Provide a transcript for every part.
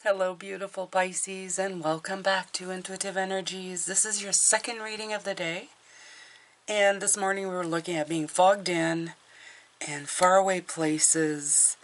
Hello, beautiful Pisces, and welcome back to Intuitive Energies. This is your second reading of the day. And this morning we were looking at being fogged in and faraway places.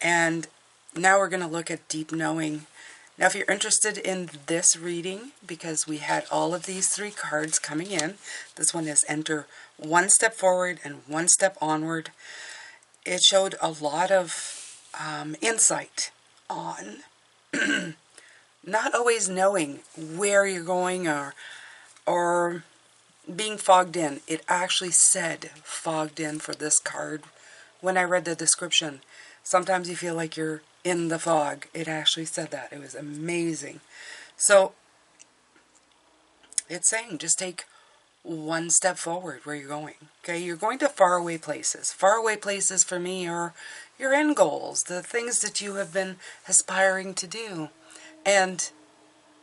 And now we're going to look at deep knowing. Now, if you're interested in this reading, because we had all of these three cards coming in, this one is enter one step forward and one step onward. It showed a lot of insight on not always knowing where you're going or being fogged in. It actually said fogged in for this card. When I read the description, sometimes you feel like you're in the fog. It actually said that. It was amazing. So it's saying just take one step forward where you're going. Okay, you're going to faraway places. Faraway places for me are your end goals, the things that you have been aspiring to do. And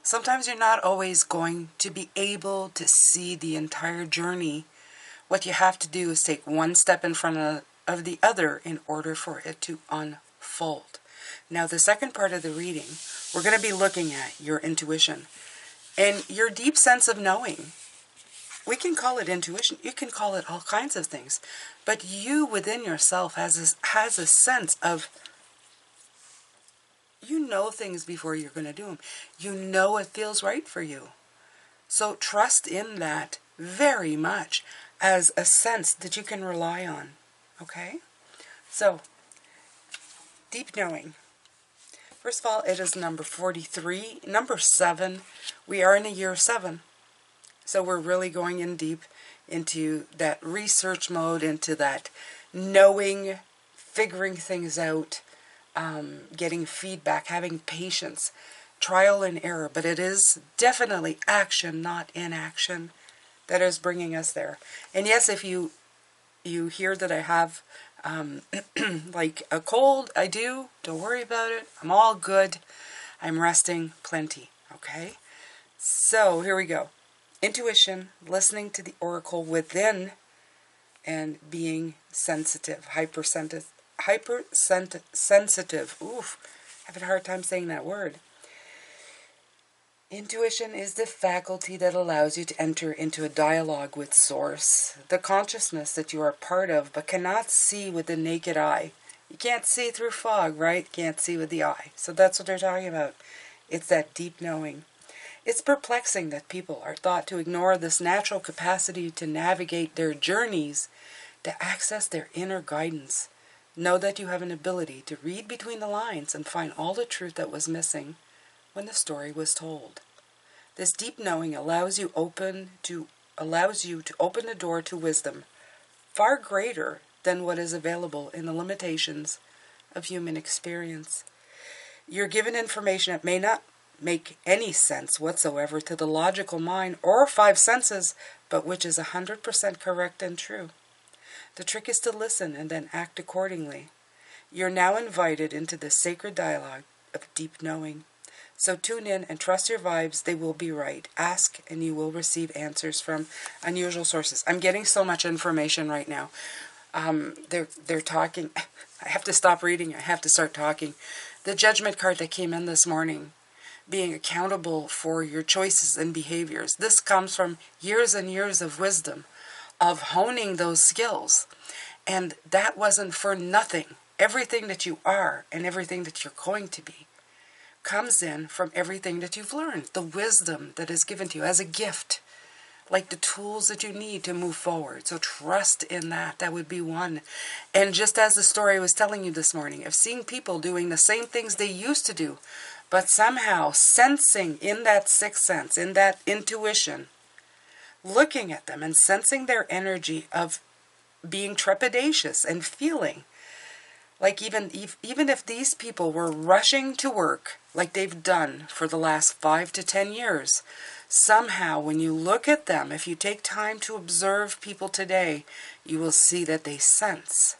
sometimes you're not always going to be able to see the entire journey. What you have to do is take one step in front of the other in order for it to unfold. Now, the second part of the reading, we're going to be looking at your intuition and your deep sense of knowing. We can call it intuition. You can call it all kinds of things. But you within yourself has a sense of, you know things before you're going to do them. You know it feels right for you. So trust in that very much as a sense that you can rely on. Okay? So, deep knowing. First of all, it is number 43. Number 7. We are in a year 7. So we're really going in deep into that research mode, into that knowing, figuring things out, getting feedback, having patience, trial and error. But it is definitely action, not inaction, that is bringing us there. And yes, if you hear that I have like a cold, I do. Don't worry about it. I'm all good. I'm resting plenty. Okay? So here we go. Intuition, listening to the oracle within, and being sensitive, hypersensitive. Oof, having a hard time saying that word. Intuition is the faculty that allows you to enter into a dialogue with Source, the consciousness that you are part of but cannot see with the naked eye. You can't see through fog, right? Can't see with the eye. So that's what they're talking about. It's that deep knowing. It's perplexing that people are thought to ignore this natural capacity to navigate their journeys, to access their inner guidance. Know that you have an ability to read between the lines and find all the truth that was missing when the story was told. This deep knowing allows you to open the door to wisdom, far greater than what is available in the limitations of human experience. You're given information that may not make any sense whatsoever to the logical mind or five senses, but which is 100% correct and true. The trick is to listen and then act accordingly. You're now invited into the sacred dialogue of deep knowing. So tune in and trust your vibes. They will be right. Ask and you will receive answers from unusual sources. I'm getting so much information right now. They're talking. I have to stop reading. I have to start talking. The judgment card that came in this morning, being accountable for your choices and behaviors. This comes from years and years of wisdom, of honing those skills. And that wasn't for nothing. Everything that you are and everything that you're going to be comes in from everything that you've learned. The wisdom that is given to you as a gift, like the tools that you need to move forward. So trust in that. That would be one. And just as the story was telling you this morning, of seeing people doing the same things they used to do, but somehow sensing in that sixth sense, in that intuition, looking at them and sensing their energy of being trepidatious and feeling like even if these people were rushing to work like they've done for the last 5 to 10 years, somehow when you look at them, if you take time to observe people today, you will see that they sense.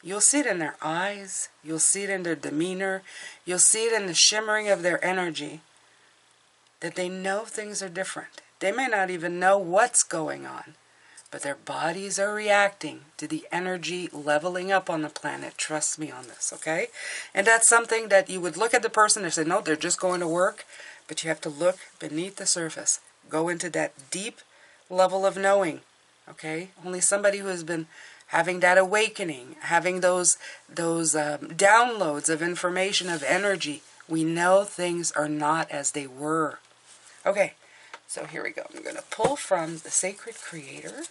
You'll see it in their eyes. You'll see it in their demeanor. You'll see it in the shimmering of their energy, that they know things are different. They may not even know what's going on, but their bodies are reacting to the energy leveling up on the planet. Trust me on this, okay? And that's something that you would look at the person and say, no, they're just going to work, but you have to look beneath the surface. Go into that deep level of knowing, okay? Only somebody who has been having that awakening, having those downloads of information, of energy, we know things are not as they were. Okay, so here we go. I'm going to pull from the Sacred Creator.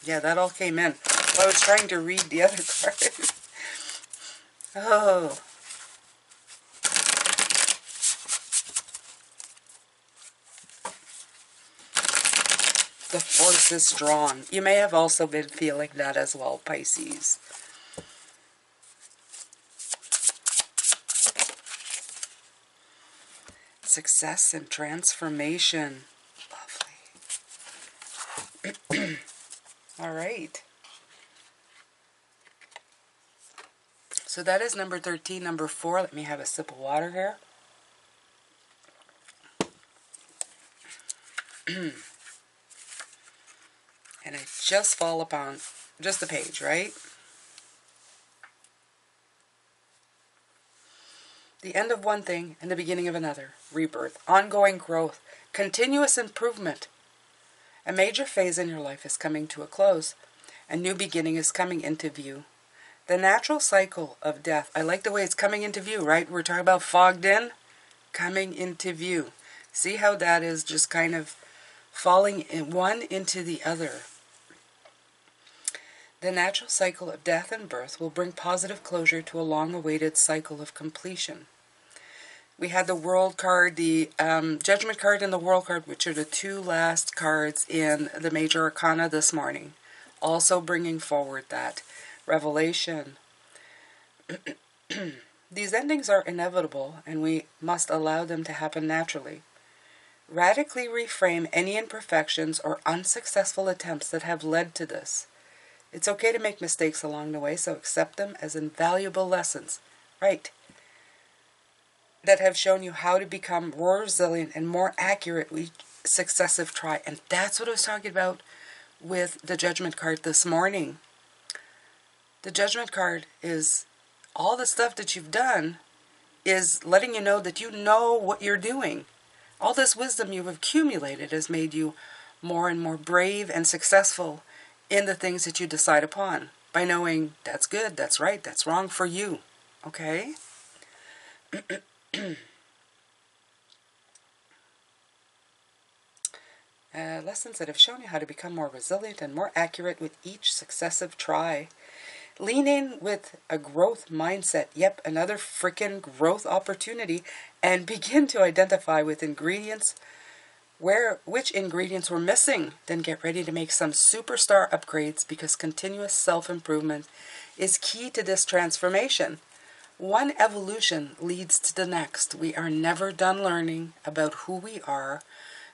Yeah, that all came in. I was trying to read the other card. Oh. The force is strong. You may have also been feeling that as well, Pisces. Success and transformation. Lovely. All right. So that is number 13. Number 4, let me have a sip of water here. And I just fall upon just the page, right? The end of one thing and the beginning of another. Rebirth, ongoing growth, continuous improvement. A major phase in your life is coming to a close. A new beginning is coming into view. The natural cycle of death. I like the way it's coming into view, right? We're talking about fogged in, coming into view. See how that is just kind of falling in one into the other. The natural cycle of death and birth will bring positive closure to a long-awaited cycle of completion. We had the World card, the Judgment card and the World card, which are the two last cards in the Major Arcana this morning. Also bringing forward that revelation. These endings are inevitable, and we must allow them to happen naturally. Radically reframe any imperfections or unsuccessful attempts that have led to this. It's okay to make mistakes along the way, so accept them as invaluable lessons, right? That have shown you how to become more resilient and more accurate with each successive try. And that's what I was talking about with the Judgment card this morning. The Judgment card is all the stuff that you've done is letting you know that you know what you're doing. All this wisdom you've accumulated has made you more and more brave and successful in the things that you decide upon, by knowing that's good, that's right, that's wrong for you. Okay? Lessons that have shown you how to become more resilient and more accurate with each successive try. Lean in with a growth mindset. Yep, another freaking growth opportunity. And begin to identify with ingredients which ingredients were missing. Then get ready to make some superstar upgrades, because continuous self-improvement is key to this transformation. One evolution leads to the next. We are never done learning about who we are,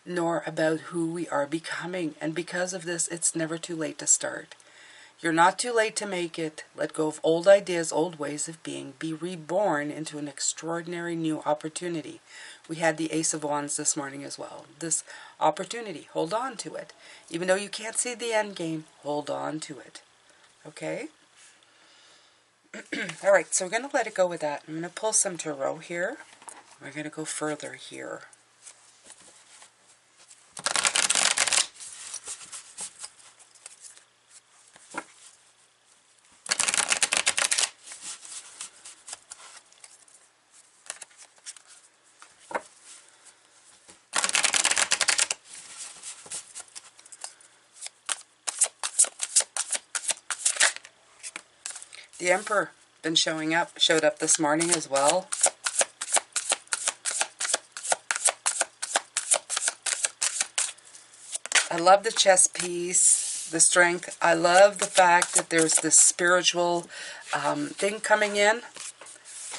nor about who we are becoming. And because of this, it's never too late to start. You're not too late to make it. Let go of old ideas, old ways of being. Be reborn into an extraordinary new opportunity. We had the Ace of Wands this morning as well. This opportunity, hold on to it. Even though you can't see the end game, hold on to it. Okay? All right, so we're going to let it go with that. I'm going to pull some tarot here. We're going to go further here. The Emperor been showed up this morning as well. I love the chess piece, the strength. I love the fact that there's this spiritual thing coming in.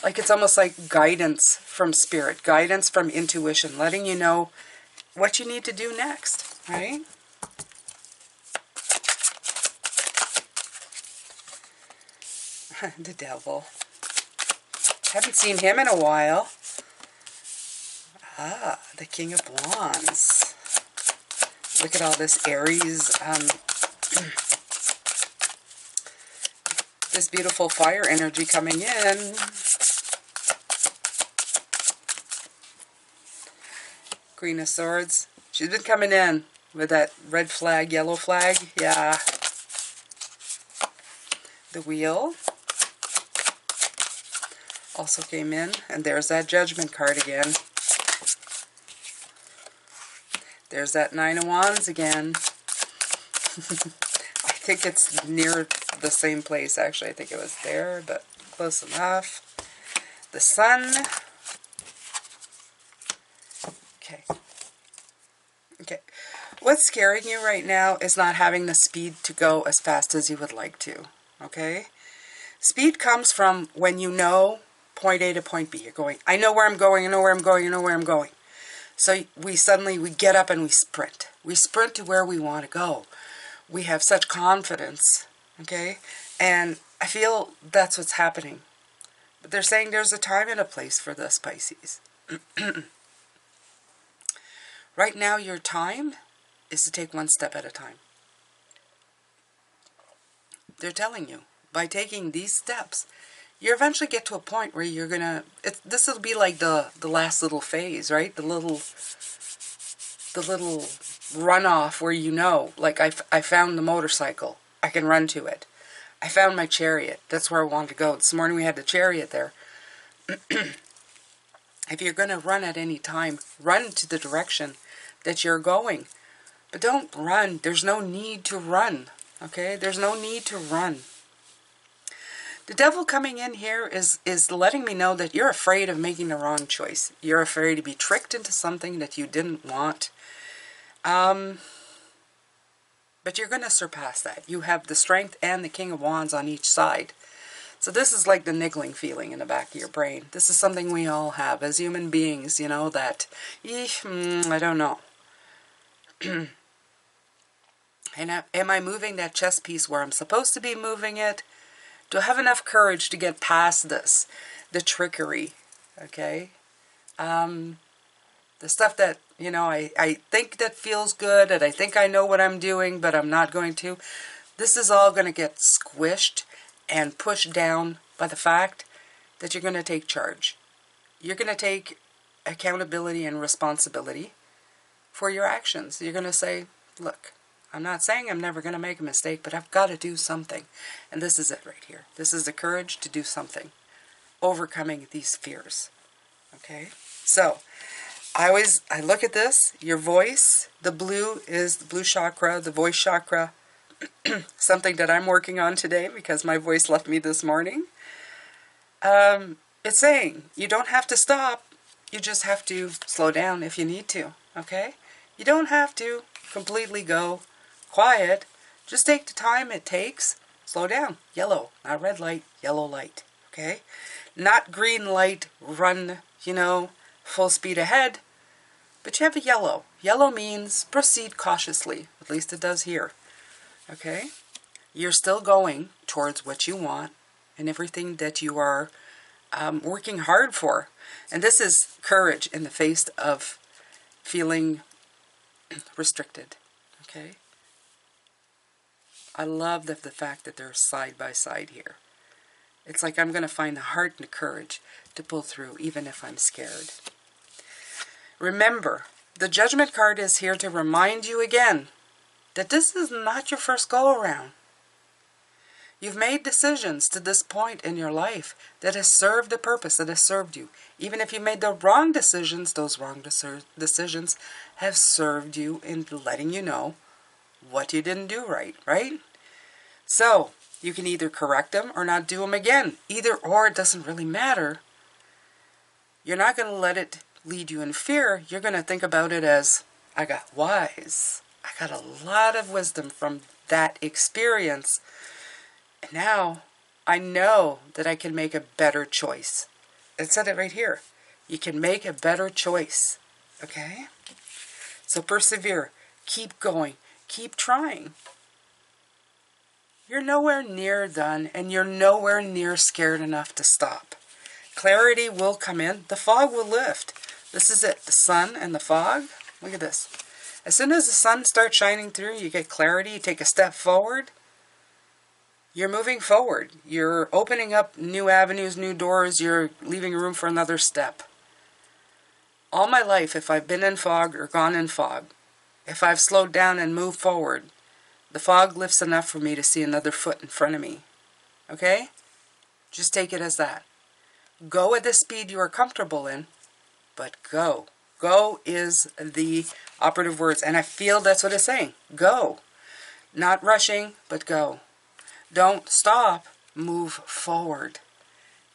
Like it's almost like guidance from spirit, guidance from intuition, letting you know what you need to do next, right? The Devil. Haven't seen him in a while. Ah, the King of Wands. Look at all this Aries, this beautiful fire energy coming in. Queen of Swords. She's been coming in with that red flag, yellow flag. Yeah. The Wheel also came in. And there's that Judgment card again. There's that Nine of Wands again. I think it's near the same place, actually. I think it was there, but close enough. The Sun. Okay. Okay. What's scaring you right now is not having the speed to go as fast as you would like to. Okay? Speed comes from when you know point A to point B. You're going, I know where I'm going, I know where I'm going, I know where I'm going. So we get up and we sprint. We sprint to where we want to go. We have such confidence, okay? And I feel that's what's happening. But they're saying there's a time and a place for this, Pisces. Right now, your time is to take one step at a time. They're telling you, by taking these steps, you eventually get to a point where you're going to... This will be like the last little phase, right? The little runoff where you know, like I found the motorcycle. I can run to it. I found my chariot. That's where I wanted to go. This morning we had the chariot there. If you're going to run at any time, run to the direction that you're going. But don't run. There's no need to run. Okay? There's no need to run. The devil coming in here is letting me know that you're afraid of making the wrong choice. You're afraid to be tricked into something that you didn't want. But you're going to surpass that. You have the Strength and the King of Wands on each side. So this is like the niggling feeling in the back of your brain. This is something we all have as human beings, you know, that, I don't know. And am I moving that chess piece where I'm supposed to be moving it? Do I have enough courage to get past this? The trickery, okay? The stuff that, you know, I think that feels good, and I think I know what I'm doing, but I'm not going to. This is all going to get squished and pushed down by the fact that you're going to take charge. You're going to take accountability and responsibility for your actions. You're going to say, look, I'm not saying I'm never going to make a mistake, but I've got to do something. And this is it right here. This is the courage to do something. Overcoming these fears. Okay? So, I look at this, your voice, the blue is the blue chakra, the voice chakra, something that I'm working on today because my voice left me this morning. It's saying you don't have to stop, you just have to slow down if you need to, okay? You don't have to completely go quiet, just take the time it takes, slow down, yellow, not red light, yellow light, okay? Not green light, run, you know, full speed ahead, but you have a yellow. Yellow means proceed cautiously, at least it does here, okay? You're still going towards what you want and everything that you are working hard for. And this is courage in the face of feeling restricted, okay? I love the fact that they're side by side here. It's like I'm going to find the heart and the courage to pull through, even if I'm scared. Remember, the Judgment card is here to remind you again that this is not your first go-around. You've made decisions to this point in your life that has served the purpose, that has served you. Even if you made the wrong decisions, those wrong decisions have served you in letting you know what you didn't do right, right? So, you can either correct them or not do them again. Either or, it doesn't really matter. You're not going to let it lead you in fear. You're going to think about it as, I got wise. I got a lot of wisdom from that experience. And now, I know that I can make a better choice. It said it right here. You can make a better choice. Okay? So persevere. Keep going. Keep trying. You're nowhere near done, and you're nowhere near scared enough to stop. Clarity will come in. The fog will lift. This is it. The sun and the fog. Look at this. As soon as the sun starts shining through, you get clarity, you take a step forward, you're moving forward. You're opening up new avenues, new doors, you're leaving room for another step. All my life, if I've been in fog or gone in fog, if I've slowed down and moved forward, the fog lifts enough for me to see another foot in front of me. Okay? Just take it as that. Go at the speed you are comfortable in, but go. Go is the operative words, and I feel that's what it's saying. Go. Not rushing, but go. Don't stop. Move forward.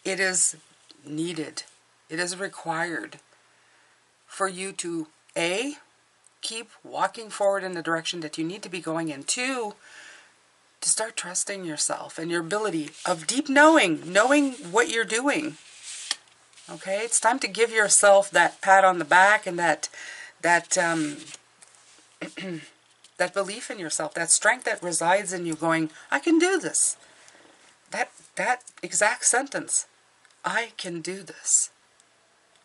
It is needed. It is required for you to, A, keep walking forward in the direction that you need to be going in. 2, to start trusting yourself and your ability of deep knowing what you're doing. Okay, it's time to give yourself that pat on the back and that that belief in yourself, that strength that resides in you going, I can do this. That exact sentence, I can do this.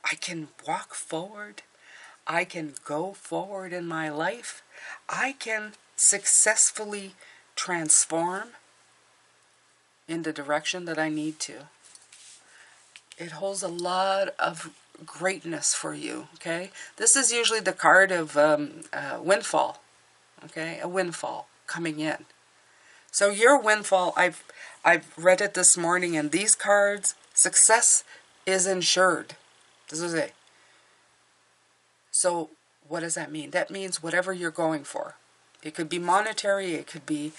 I can walk forward. I can go forward in my life. I can successfully transform in the direction that I need to. It holds a lot of greatness for you, okay? This is usually the card of windfall, okay? A windfall coming in. So your windfall, I've read it this morning, and these cards, success is insured. This is it. So what does that mean? That means whatever you're going for. It could be monetary, it could be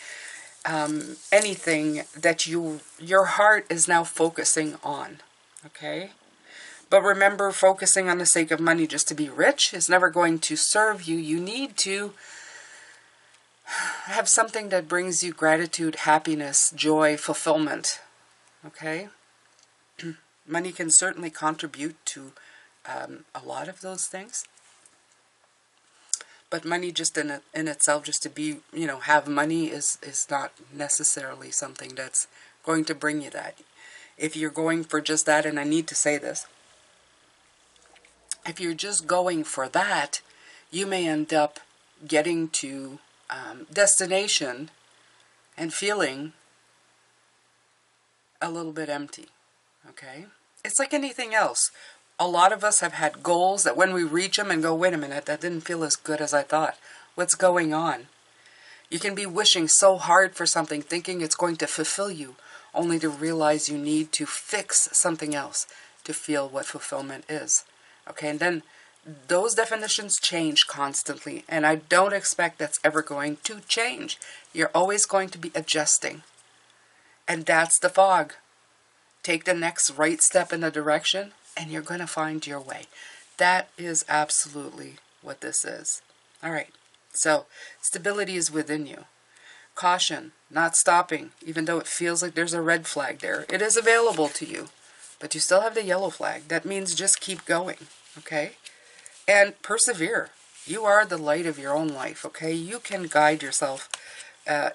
anything that your heart is now focusing on. Okay? But remember, focusing on the sake of money just to be rich is never going to serve you. You need to have something that brings you gratitude, happiness, joy, fulfillment. Okay? Money can certainly contribute to a lot of those things. But money just in itself, just to be, have money is not necessarily something that's going to bring you that. If you're going for just that, and I need to say this, if you're just going for that, you may end up getting to destination and feeling a little bit empty, okay? It's like anything else. A lot of us have had goals that when we reach them and go, wait a minute, that didn't feel as good as I thought. What's going on? You can be wishing so hard for something, thinking it's going to fulfill you, only to realize you need to fix something else to feel what fulfillment is. Okay, and then those definitions change constantly, and I don't expect that's ever going to change. You're always going to be adjusting. And that's the fog. Take the next right step in the direction, and you're going to find your way. That is absolutely what this is. All right, so stability is within you. Caution, not stopping, even though it feels like there's a red flag there. It is available to you, but you still have the yellow flag. That means just keep going, okay? And persevere. You are the light of your own life, okay? You can guide yourself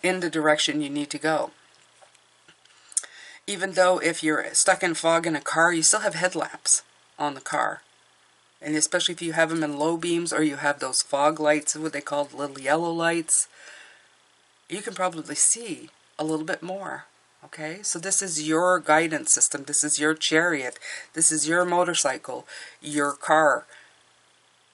in the direction you need to go. Even though if you're stuck in fog in a car, you still have headlamps on the car. And especially if you have them in low beams or you have those fog lights, what they call little yellow lights, you can probably see a little bit more, okay? So this is your guidance system. This is your chariot. This is your motorcycle, your car.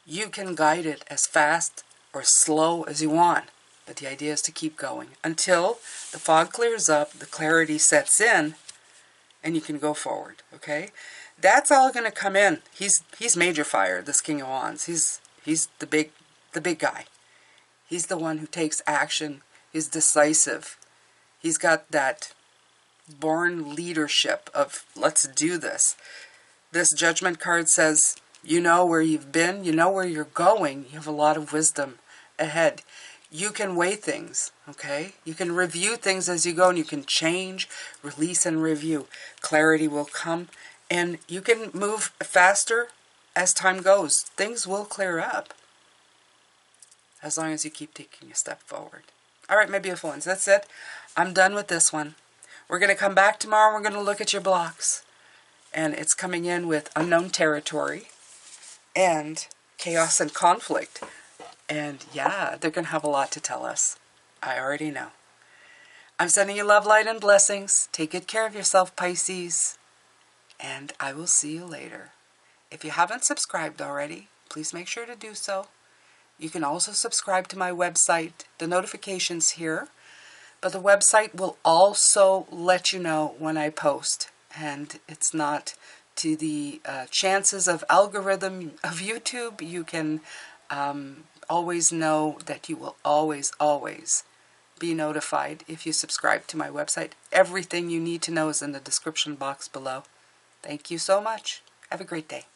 You can guide it as fast or slow as you want, but the idea is to keep going until the fog clears up, the clarity sets in, and you can go forward, okay? That's all going to come in. He's major fire, this King of Wands. He's the big guy. He's the one who takes action. He's decisive. He's got that born leadership of let's do this. This Judgment card says, you know where you've been, you know where you're going, you have a lot of wisdom ahead. You can weigh things, okay? You can review things as you go, and you can change, release, and review. Clarity will come, and you can move faster as time goes. Things will clear up as long as you keep taking a step forward. All right, my beautiful ones, that's it. I'm done with this one. We're going to come back tomorrow. We're going to look at your blocks. And it's coming in with unknown territory and chaos and conflict. And yeah, they're going to have a lot to tell us. I already know. I'm sending you love, light, and blessings. Take good care of yourself, Pisces. And I will see you later. If you haven't subscribed already, please make sure to do so. You can also subscribe to my website. The notifications here. But the website will also let you know when I post. And it's not to the chances of algorithm of YouTube. You can always know that you will always be notified if you subscribe to my website. Everything you need to know is in the description box below. Thank you so much. Have a great day.